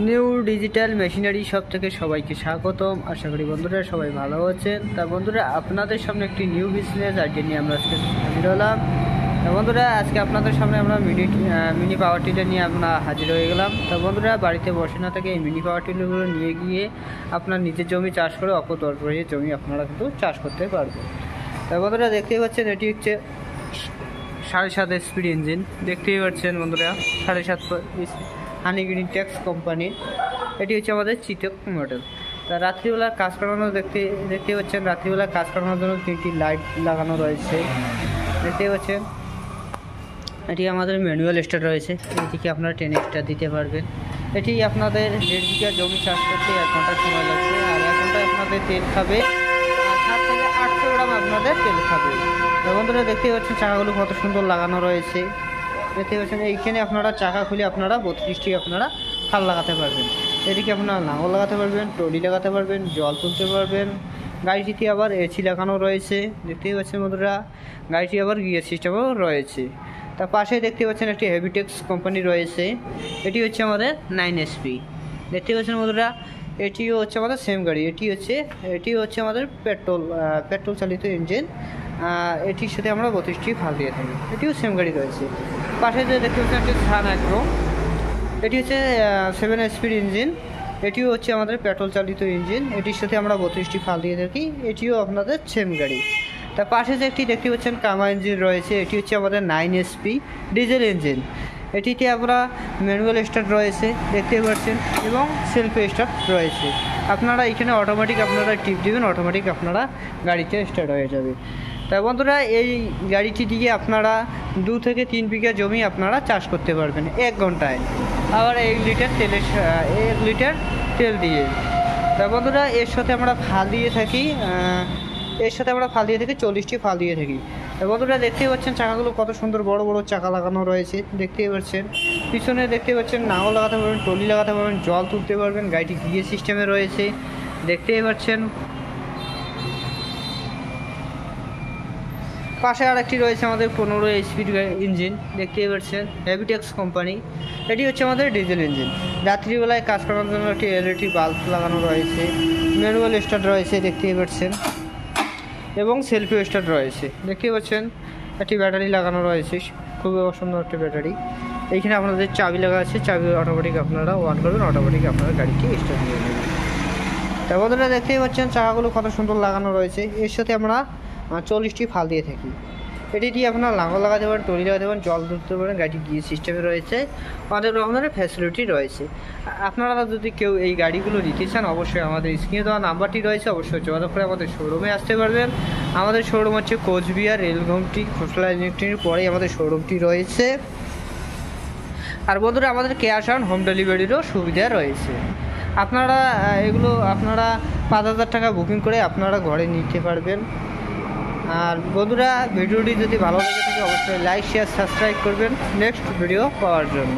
New digital machinery shop থেকে সবাইকে স্বাগতম। আশা করি বন্ধুরা সবাই ভালো আছেন। তা বন্ধুরা, আপনাদের সামনে একটি নিউ বিজনেস আইডিয়া নিয়ে আমরা আজকে হাজির হলাম। তা বন্ধুরা, আজকে আপনাদের সামনে আমরা মিনি পাওয়ার টিলার নিয়ে আমরা হাজির হয়ে গেলাম। তা বন্ধুরা, বাড়িতে বসে না থেকে এই মিনি পাওয়ার টিলারগুলো নিয়ে গিয়ে আপনার নিজের জমি চাষ করে অল্প দরকারি জমি আপনারা কিন্তু চাষ করতে পারবেন। তা বন্ধুরা, দেখতেই পাচ্ছেন এটি হচ্ছে 7.5 স্পিড ইঞ্জিন। দেখতেই পাচ্ছেন বন্ধুরা, 7.5 হানিগ্রিন ট্যাক্স কোম্পানি। এটি হচ্ছে আমাদের চিতক মডেল। তা রাত্রিবেলা কাজ করানো দেখতে পাচ্ছেন, রাত্রিবেলা কাজ করানোর জন্য 3টি লাইট লাগানো রয়েছে। দেখতে পাচ্ছেন এটি আমাদের ম্যানুয়াল স্টার্ট রয়েছে। এটিকে আপনারা 10 এক্সট্রা দিতে পারবেন। এটি আপনাদের 1.5 বিঘা জমি চাষ করতে 1 ঘন্টা সময় লাগবে, আর 1 ঘন্টায় আপনাদের তেল খাবে 7 থেকে 800 গ্রাম আপনাদের তেল খাবে। তো বন্ধুরা, দেখতে পাচ্ছেন চাকাগুলো কত সুন্দর লাগানো রয়েছে। দেখতে পাচ্ছেন এইখানে আপনারা চাকা খুলে আপনারা 32টি আপনারা খাল লাগাতে পারবেন। এদিকে আপনারা লাঙল লাগাতে পারবেন, টলি লাগাতে পারবেন, জল তুলতে পারবেন। গাড়িটিতে আবার এসি লাগানো রয়েছে। দেখতেই পাচ্ছেন বন্ধুরা, গাড়িটি আবার গিয়ার সিস্টেমও রয়েছে। তার পাশে দেখতে পাচ্ছেন একটি হেভিটেক্স কোম্পানি রয়েছে। এটি হচ্ছে আমাদের 9 HP। দেখতে পাচ্ছেন বন্ধুরা, এটিও হচ্ছে আমাদের সেম গাড়ি। এটি হচ্ছে আমাদের পেট্রোল চালিত ইঞ্জিন। এটির সাথে আমরা 32টি ফাল দিয়ে থাকি। এটিও সেম গাড়ি রয়েছে। পাশে যে দেখতে পাচ্ছেন একটি সান অ্যাগ্রো। এটি হচ্ছে 7 স্পিড ইঞ্জিন। এটিও হচ্ছে আমাদের পেট্রোল চালিত ইঞ্জিন। এটির সাথে আমরা 32টি ফাল দিয়ে থাকি। এটিও আপনাদের সেম গাড়ি। তার পাশে যে একটি দেখতে পাচ্ছেন কামা ইঞ্জিন রয়েছে। এটি হচ্ছে আমাদের 9 SP ডিজেল ইঞ্জিন। এটিতে আমরা ম্যানুয়াল স্টার্ট রয়েছে দেখতে পাচ্ছেন, এবং সেলফ স্টার্ট রয়েছে। আপনারা এখানে অটোমেটিক আপনারা টিপ দেবেন, অটোমেটিক আপনারা গাড়িতে স্টার্ট হয়ে যাবে। তা বন্ধুরা, এই গাড়িটি দিয়ে আপনারা 2 থেকে 3 বিঘা জমি আপনারা চাষ করতে পারবেন 1 ঘন্টায়, আবার 1 লিটার তেল দিয়ে। তা বন্ধুরা, এর সাথে আমরা ফাল দিয়ে থাকি 40টি ফাল দিয়ে থাকি। বন্ধুরা, দেখতেই পাচ্ছেন চাকাগুলো কত সুন্দর বড় বড় চাকা লাগানো রয়েছে। দেখতেই পাচ্ছেন পিছনে দেখতে পাচ্ছেন নাঙল লাগাতে পারবেন, টলি লাগাতে পারবেন, জল তুলতে পারবেন। গাড়িটি গিয়ার সিস্টেমে রয়েছে। দেখতেই পাচ্ছেন পাশে আরেকটি রয়েছে আমাদের 15 স্পিড ইঞ্জিন। দেখতেই পাচ্ছেন হেভিটেক্স কোম্পানি। এটি হচ্ছে আমাদের ডিজেল ইঞ্জিন। রাত্রিবেলায় কাজ করার জন্য একটি LED বাল্ব লাগানো রয়েছে। ম্যানুয়াল স্টার্ট রয়েছে দেখতেই পাচ্ছেন, এবং সেলফি স্টার্ট রয়েছে। দেখতেই পাচ্ছেন একটি ব্যাটারি লাগানো রয়েছে, খুবই সুন্দর একটি ব্যাটারি। এইখানে আপনাদের চাবি লাগা আছে, চাবি অটোমেটিক আপনারা অন করবেন, অটোমেটিক আপনারা গাড়িটি স্টার্ট দিয়ে নেবেন। তা বন্ধুরা, দেখতেই পাচ্ছেন চাকাগুলো কত সুন্দর লাগানো রয়েছে। এর সাথে আমরা 40টি ফাল দিয়ে থাকি। এটি দিয়ে আপনারা লাঙল লাগাতে পারেন, টলি লাগাতে পারেন, জল তুলতে পারেন। গাড়ি গিয়ে সিস্টেমে রয়েছে, অনেক রকমের ফ্যাসিলিটি রয়েছে। আপনারা যদি কেউ এই গাড়িগুলো নিতে চান, অবশ্যই আমাদের স্ক্রিনে দেওয়া নাম্বারটি রয়েছে, অবশ্যই যোগাযোগ করে আমাদের শোরুমে আসতে পারবেন। আমাদের শোরুম হচ্ছে কোচবিহার রেলঘুমটি খোসলা ইলেকট্রিকের পরেই আমাদের শোরুমটি রয়েছে। আর বন্ধুরা, আমাদের ক্যাশ অন হোম ডেলিভারিরও সুবিধা রয়েছে। আপনারা 5,000 টাকা বুকিং করে আপনারা ঘরে নিতে পারবেন। আর বন্ধুরা, ভিডিওটি যদি ভালো লেগে থাকে অবশ্যই লাইক, শেয়ার, সাবস্ক্রাইব করবেন নেক্সট ভিডিও পাওয়ার জন্য।